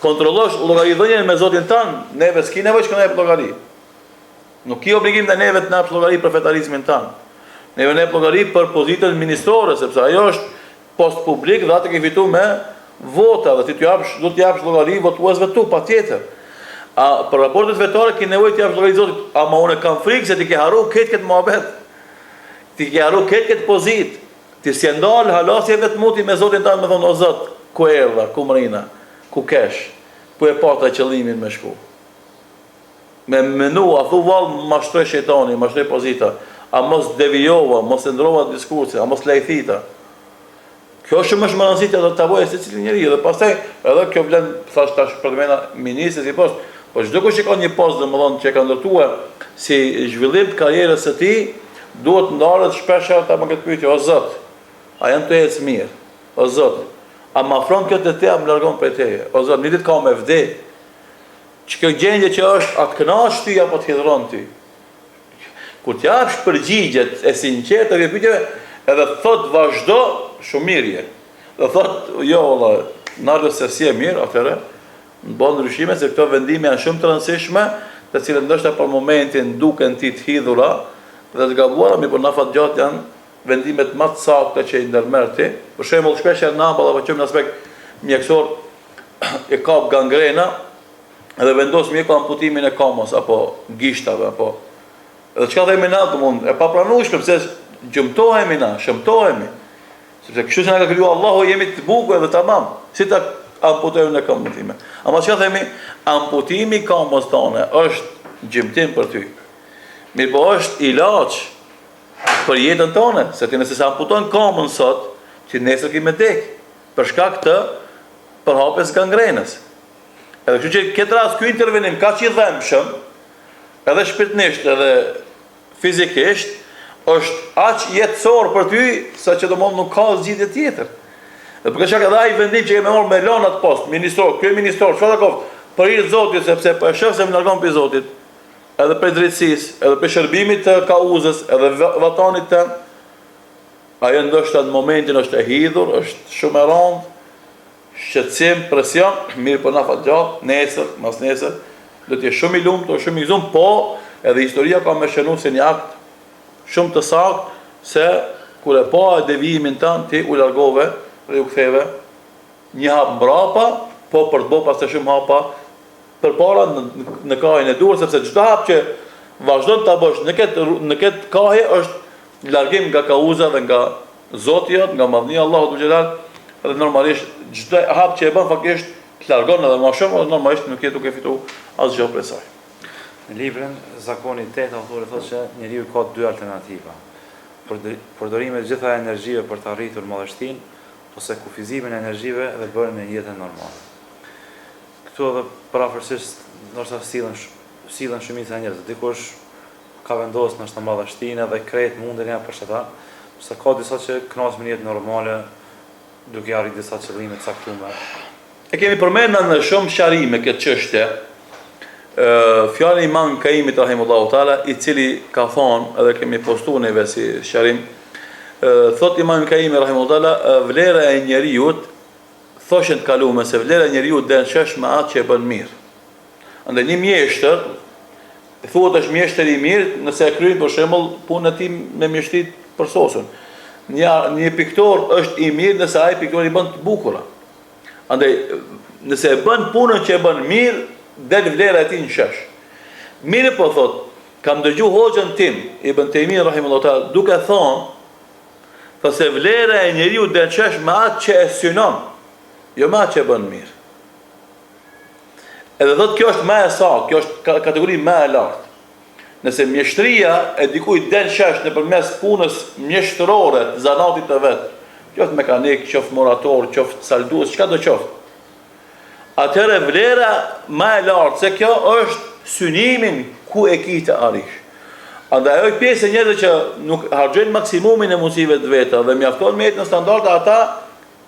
kontrollosh llogaridhënien me Zotin tan, neve s'ki nevojë që na jep llogari. Nuk ki obligim ndaj neve të na jap llogari për fetarizmin tan. Neve ne jep llogari për pozitën ministrore, sepse ajo është post publik dhe atë ke fituar me vota, dhe ti do të japsh llogari votuesve tu, patjetër. A për raportet vetore ke nevojë të japsh llogari Zotit, ama unë kam frikë se ti ke harru këtë mohabet. Ti ke harru këtë pozit. Ti s'e ndal halasje vetmuti me Zotin tan, me thonë o Zot, ku erdha, ku mrina, ku kesh, ku e pata qëllimin me shku. Me menu, a thu vallë, mashtroj shejtani, mashtroj pozita, a mos devijova, mos e ndrova diskursi, a mos lejthita. Kjo shumë është më rëndësishme do ta bëjë secili njeriu dhe pastaj edhe kjo vlen thash tash për mëna ministri si post, po çdo kush që ka një post domethënë që ka ndërtuar si zhvillim të karrierës së tij, duhet ndaret shpesh ta më këtë pyetje, o Zot, a janë të ecë mirë? O Zot, a më afron kjo të te, më largon prej teje? O Zot, një ditë ka me vdek. Ç'kjo gjendje që është, atë kënaq ty apo të hidhron ty? Kur të japsh përgjigjet e sinqerta këtyre pyetjeve, edhe thot vazhdo, shumë mirë je. Dhe thot, jo valla, nalë se si e mirë, atëherë, në bën ndryshime se këto vendime janë shumë të rëndësishme, të cilët ndoshta për momentin duken ti të hidhura dhe të gabuara, mi por na fat gjatë janë vendimet më të sakta që i ndërmerr ti. Për shembull, shpesh në apo qëm në aspekt mjekësor e kap gangrena edhe vendos mjeku amputimin e kamës apo gishtave apo. Edhe çka themi na domund e papranueshme pse gjymtohemi na, shëmtohemi. Sepse kështu që na ka krijuar Allahu jemi të bukur dhe tamam. Si ta amputojmë në kamën time. Ama çka themi, amputimi i kamës tonë është gjymtim për ty. Mirë po është ilaç për jetën tonë, se ti nëse sa amputon kamën sot, ti nesër ke me dek për shkak të përhapjes gangrenës. Edhe kështu që këtë rast ky intervenim ka që i dhëmshëm, edhe shpirtnisht edhe fizikisht, është aq jetësor për ty, sa që domosdoshmë nuk ka zgjidhje tjetër. Dhe për këtë edhe ai vendim që kemi marrë me lonat post, ministror, kryeministor, çfarë ka për hir Zotit, sepse po e shoh se më largon për Zotit, edhe për drejtësisë, edhe për shërbimit të kauzës, edhe vatanit të, ajo ndoshta në momentin është e hidhur, është shumë e rëndë, shqetësim, presion, mirë po na fat gjatë, nesër, mas nesër, do të jesh shumë i lumtur, shumë i gëzuar, po edhe historia ka më shënuar se një akt shumë të saktë se kur e pa devijimin tënd ti u largove dhe u ktheve një hap mbrapa, po për të bërë pastaj shumë hapa përpara në kahjen e duhur, sepse çdo hap që vazhdon ta bësh në këtë kahje është largim nga kauza dhe nga Zoti jot, nga madhnia e Allahut xhelal, dhe normalisht çdo hap që e bën faktikisht të largon edhe më shumë, normalisht nuk je duke fituar asgjë prej saj. Në librin Zakoni 8 autori thotë se njeriu ka dy alternativa. Përdorimin e gjitha energjive për të arritur madhështinë ose kufizimin e energjive dhe bërjen e jetën normale. Këtu edhe parafërsisht ndoshta sillen shumica e njerëzve. Dikush ka vendosur ndoshta madhështinë dhe krejt munden ja për shkak, se ka disa që kënaqen me jetën normale duke arritur disa qëllime të caktuara. E kemi përmendur në shumë sharime këtë çështje. Fjala e Imam Kaimit rahimullahu taala, i cili ka thonë, edhe kemi postuar neve si sharim, thot Imam Kaimi rahimullahu taala, vlera e njeriut, thoshen të kaluame se vlera e njeriut den shesh me atë që e bën mirë. Andaj një mjeshtër, thuhet është mjeshtër i mirë nëse e kryen për shembull punën e tij me mjeshtrit për sosën. Një piktor është i mirë nëse ai piktori i bën të bukura. Andaj nëse e bën punën që e bën mirë, del vlera e tij në shesh. Mirë po thot, kam dëgju hoxhën tim, Ibn Taymiyyah rahimahullahu taala, duke thonë se vlera e njeriu del në shesh me atë që e synon, jo me atë që e bën mirë. Edhe thot kjo është më e saktë, kjo është kategori më e lartë. Nëse mjeshtria e dikujt del në shesh nëpërmes punës mjeshtërore të zanatit të vet, qoftë mekanik, qoftë morator, qoftë saldues, çka do qoftë. Atëherë vlera më e lartë se kjo është synimin ku e ki të arish. Andaj ajo pjesë e njerëzve që nuk harxojnë maksimumin e mundësive të veta dhe mjafton me jetën në standarde, ata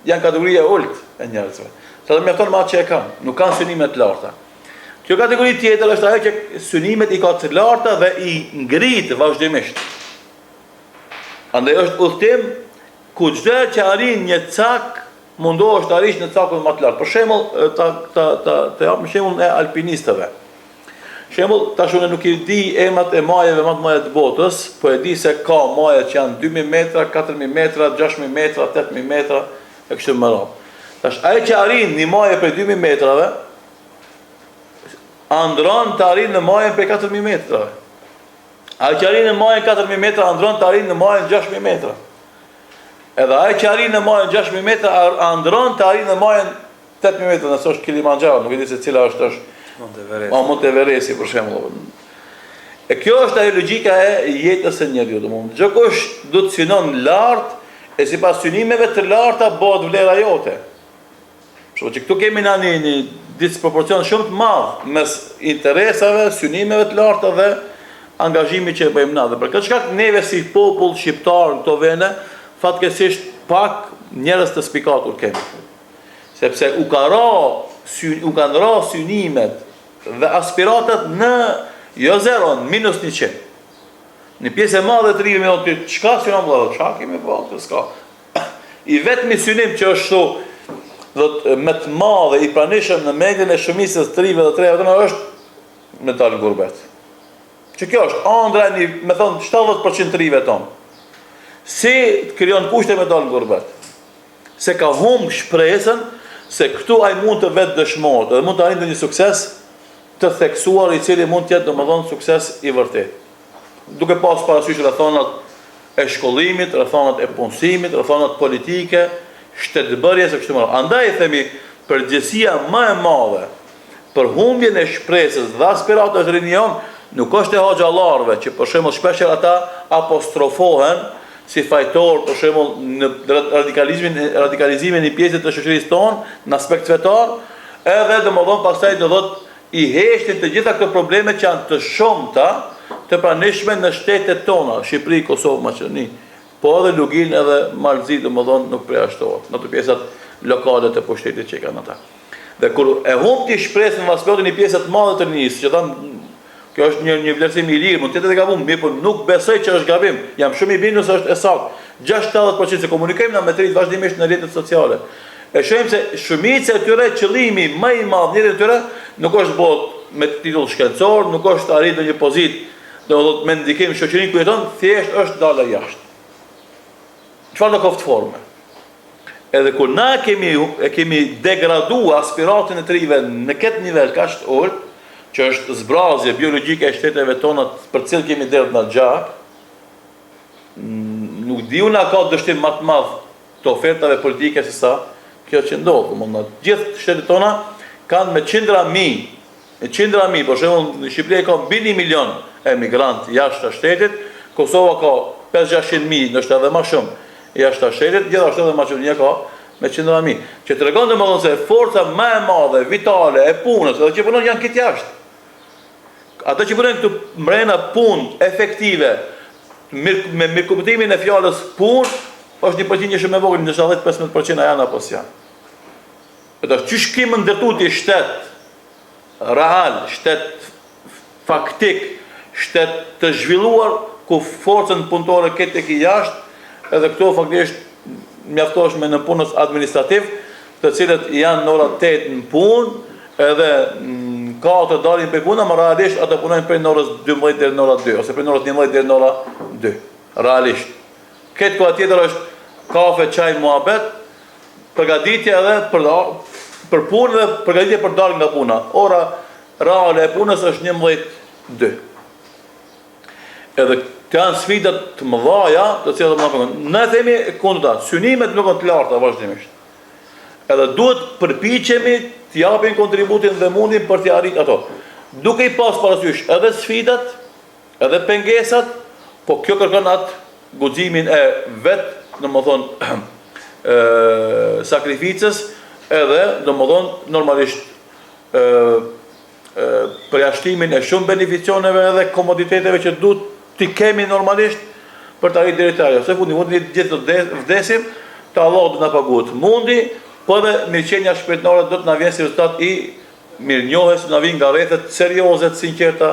janë kategoria e ulët e njerëzve. Sa do mjafton me atë që e kanë, nuk kanë synime të larta. Kjo kategori tjetër është ajo që synimet i ka të larta dhe i ngrit vazhdimisht. Andaj është udhtim ku çdo që arrin një cak mundohesh të arrish në cakun më të lartë. Për shembull, të jap shembullin e alpinistëve. Shembull, tash unë nuk i di emrat e majeve më të mëdha të botës, po e di se ka maje që janë 2000 metra, 4000 metra, 6000 metra, 8000 metra e kështu me radhë. Tash ai që arrin një maje për 2000 metrave, andron të arrin në majën për 4000 metrave. Ai që arrin në majën 4000 metra, andron të arrin në majën 6000 metra. Edhe ai që arrin në majën 6000 metra, andron të arrin në majën 8000 metra, nëse është Kilimanjaro, nuk e di se cila është Monte Everesti për shembull. E kjo është ajo logjika e jetës së njeriu, domethënë çdo kush do të synon lart e sipas synimeve të larta bëhet vlera jote. Kështu që këtu kemi një disproporcion shumë të madh mes interesave, synimeve të larta dhe angazhimit që e bëjmë na. Dhe për këtë shkak neve si popull shqiptar në këto vende fatkeqësisht pak njerëz të spikatur kemi. Sepse u kanë ra synimet dhe aspiratat në jo 0, minus 100. Në pjesë e madhe të rive me thonë, çka synon vëlla, çka kemi bëllë, s'ka. I vetmi synim që është më të madhe i pranishëm në mendjen e shumicës të rive dhe të reve është me dalë gurbet. Që kjo është ëndra me thonë 70% të rive tonë. Si të krijon kushte me dalë gurbet. Se ka humbë shpresën se këtu ai mund të vetë dëshmohet dhe mund të arrijë një sukses të theksuar i cili mund të jetë domethënë sukses i vërtet. Duke pas parasysh rrethonat e shkollimit, rrethonat e punësimit, rrethonat politike, shtetbërjes e kështu me radhë. Andaj themi përgjegjësia më e madhe për humbjen e shpresës dhe aspiratës rinjon nuk është e hoxhallarëve që për shembull shpesh ata apostrofohen si fajtor për shembull në radikalizimin e pjesës të shoqërisë tonë në aspekt fetar, edhe domodin pastaj do thotë i heshtin të gjitha këto probleme që janë të shumta të pranishme në shtetet tona, Shqipëri, Kosovë, Maqedoni, po edhe Lugin edhe Malzi domodin nuk përjashtohet në të pjesat lokale të pushtetit që kanë ata. Dhe kur e humb ti shpresën në aspektin e pjesës të madhe të nisë, që thanë kjo është një vlerësim i lirë, mund të jetë edhe gabim, mirë, por nuk besoj që është gabim. Jam shumë i bindur se është e saktë. 60% se komunikojmë me të rinjt vazhdimisht në rrjetet sociale. E shohim se shumica e tyre qëllimi më i madh njëri tyre nuk është bëhet me titull shkencor, nuk është arritur në një pozitë, domethënë me ndikim shoqërinë ku jeton, thjesht është dalë jashtë. Çfarë do koft forme? Edhe kur na kemi degraduar aspiratin e të rinjve në këtë nivel kaq të ulët, që është zbrazje biologjike e shteteve tona për cilë kemi derdhë në gjak, nuk di una ka dështim më të madh të ofertave politike se sa kjo që ndodh. Gjithë shtetet tona kanë me qindra mijë, për shembull në Shqipëri ka mbi 1 milion emigrantë jashtë shtetit, Kosova ka 500-600.000, ndoshta edhe më shumë jashtë shtetit, gjithashtu edhe Maqedonia ka me qindra mijë. Që tregon domosdoshmë se forca më e madhe vitale e punës, edhe që punon janë këtë jashtë. Ata që punojnë këtu mbrena punë efektive, me mirëkuptimin e fjalës punë, është një përqindje shumë e vogël, ndërsa 10-15% janë apo s'janë. Edhe çish kemi ndërtuar ti shtet real, shtet faktik, shtet të zhvilluar ku forcën punëtore këtë tek jashtë, edhe këto faktikisht mjaftohesh me në punës administrativ, të cilët janë në ora 8 në punë, edhe ka të dalin për puna, ma realisht ata punojnë për në orës 12 deri në ora 2, ose për në orës 11 deri në ora 2, realisht. Këtë koha tjetër është kafe, çaj, muhabet, përgatitje edhe për punë dhe përgatitje për dalë nga puna. Ora reale e punës është 11:02. Edhe të janë sfidat të mëdha, të cilat do të bëhen. Ne themi kundërta, synimet nuk janë të larta vazhdimisht. Edhe duhet përpiqemi të japim kontributin dhe mundin për të arritur ato. Duke i pas parasysh edhe sfidat, edhe pengesat, po kjo kërkon atë guximin e vet, domethënë sakrificës, edhe domethënë normalisht përjashtimin e shumë beneficioneve edhe komoditeteve që duhet t'i kemi normalisht për të arritur deri te ajo. Se fundi gjithë të vdesim, të Allah do na paguhet mundi, po edhe mirëqenia shpirtërore do të na vjen si rezultat i mirënjohjes, na vjen nga rrethet serioze të sinqerta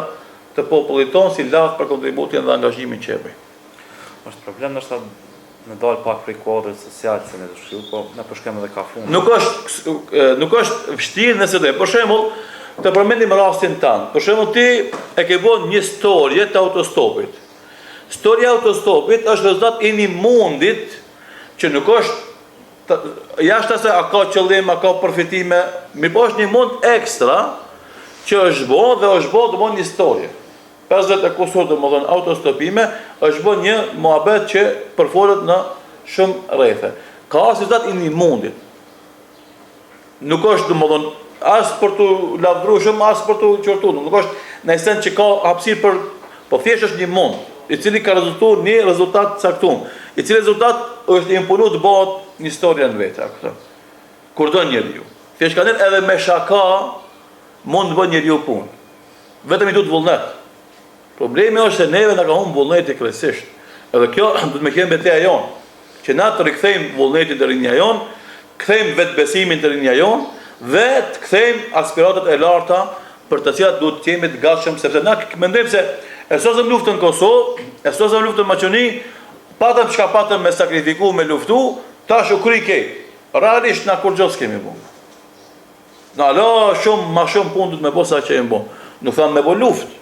të popullit tonë, si lavd për kontributin dhe angazhimin që e bëjmë. Është problem ndoshta në dal pak prej kuadrit social se ne do shkruaj, po na përshkem edhe ka fund. Nuk është vështirë nëse do. Për shembull, të përmendim rastin tanë. Për shembull, ti e ke bën një storje të autostopit. Storja e autostopit është rezultat i një mundit që nuk është jashtë se a ka qëllim, a ka përfitime, mirë po është një mund ekstra që është bo dhe është bo të bo një storje. 50 e kusur të më dhënë autostopime, është bo një muhabet që përfolet në shumë rrethe. Ka asë rezultat i një mundit. Nuk është të më dhënë asë për të lavdru shumë, asë për të qërtu. Nuk është në esen që ka hapësirë për, po thjesht është një mund, i cili ka rezultu një rezultat caktum, i cili rezultat është imponu të bëhet një storja në vete. Kur do njeriu. Thjesht ka nërë edhe me shaka mund të bëhet njeriu punë. Vetëm i du të vullnet. Problemi është se neve në ka humbë vullneti kryesisht. Edhe kjo du të me kemë beteja jonë, që na të rikthejmë vullnetin të rinja jonë, kthejmë vetë besimin të rinja jonë, dhe të kthejmë aspiratet e larta për të cilat duhet të jemi të gatshëm, sepse na mendojmë se e sosëm luftën në Kosovë, e sosëm luftën në Maqedoni, patëm çka patëm me sakrifiku, me luftu, tash u kri kejt. Realisht na kur gjos kemi bu. Na la shumë, ma shumë punë duhet me bo sa që e bo. Nuk thamë me bo luftë.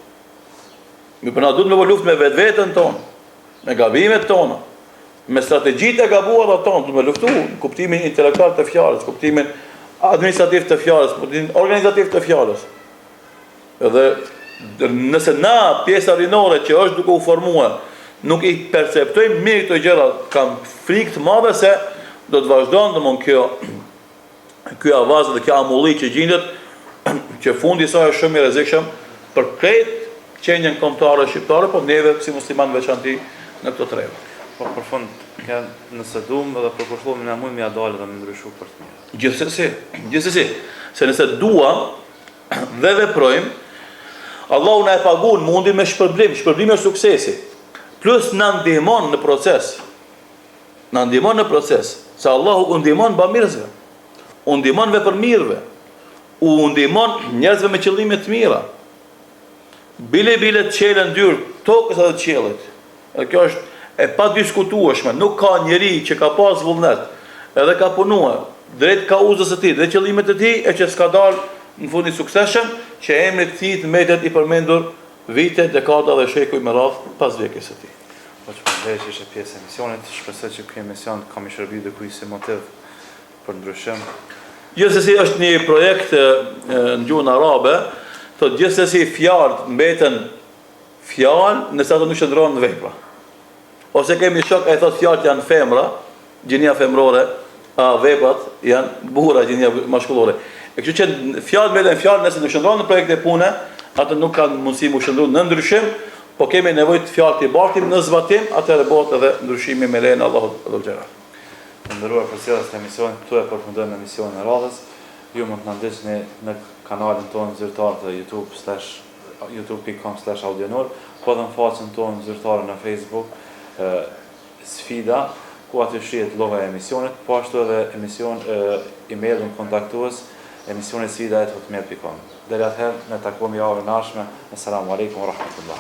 Mi përna duhet me bo luftë me vetë-vetën tonë, me gabimet tona, me strategjitë e gabuara tonë, duhet me luftu, në kuptimin intelektual të fjalës, kuptimin administrativ të fjalës, kuptimin organizativ të fjalës. Edhe nëse na pjesa rinore që është duke u formuar, nuk i perceptojmë mirë këto gjëra, kam frikë të madhe se do të vazhdojnë domon kjo avaz dhe kjo amulli që gjendet, që fundi i saj është shumë i rrezikshëm për krejt qenjen kombëtare shqiptare, po neve si musliman veçanti në këto treve. Po për fund, nëse duam edhe për kushtohemi na mund m'ia dalë dhe më ndryshu për të mirë. Gjithsesi, se nëse duam dhe veprojmë, Allahu na e paguon mundin me shpërblim e suksesi. Plus na ndihmon në proces. Na ndihmon në proces, se Allahu u ndihmon bamirësve, u ndihmon vepërmirëve, u ndihmon njerëzve me qëllime të mira. Bile të qelën dyrë, tokës edhe të qelit. Dhe kjo është e pa diskutueshme, nuk ka njeri që ka pas vullnet, edhe ka punuar, drejt kauzës e tij, dhe qëllimet e tij, e që s'ka dalë në fund i suksesshëm, që emri i tij mbetet i përmendur vite, dekada dhe shekuj me radhë pas vdekjes së tij. Po shpresoj që ishte pjesë e emisionit, shpresoj që ky emision kam i shërbiu dikujt si motiv për ndryshim. Gjithsesi është një projekt në gjuhën arabe, thotë gjithsesi fjalët mbeten fjalë nëse ato nuk shndrohen në vepra. Ose kemi shok e thotë fjalët janë femra, gjinia femrore, veprat janë burra, gjinia mashkullore. E kështu që fjalët mbeten fjalë nëse nuk shndrohen në projekte pune, ato nuk kanë mundësi mu shndru në ndryshim, po kemi nevojë të fjalë të bartim në zbatim, atëherë bëhet edhe ndryshimi me lejen e Allahut xhallahu. Të nderuar përcjellës të emisionit, këtu e përfundojmë emisionin e radhës. Ju mund të na ndihni në kanalin tonë zyrtar të youtube.com/audionor, po edhe në faqen tonë zyrtare në Facebook, Sfida, ku aty shihet lloga e emisionit, po ashtu edhe emailin kontaktues emisioni sfida@hotmail.com. Deri atëherë ne takohemi javën e ardhshme. Asalamu alaykum wa rahmatullah.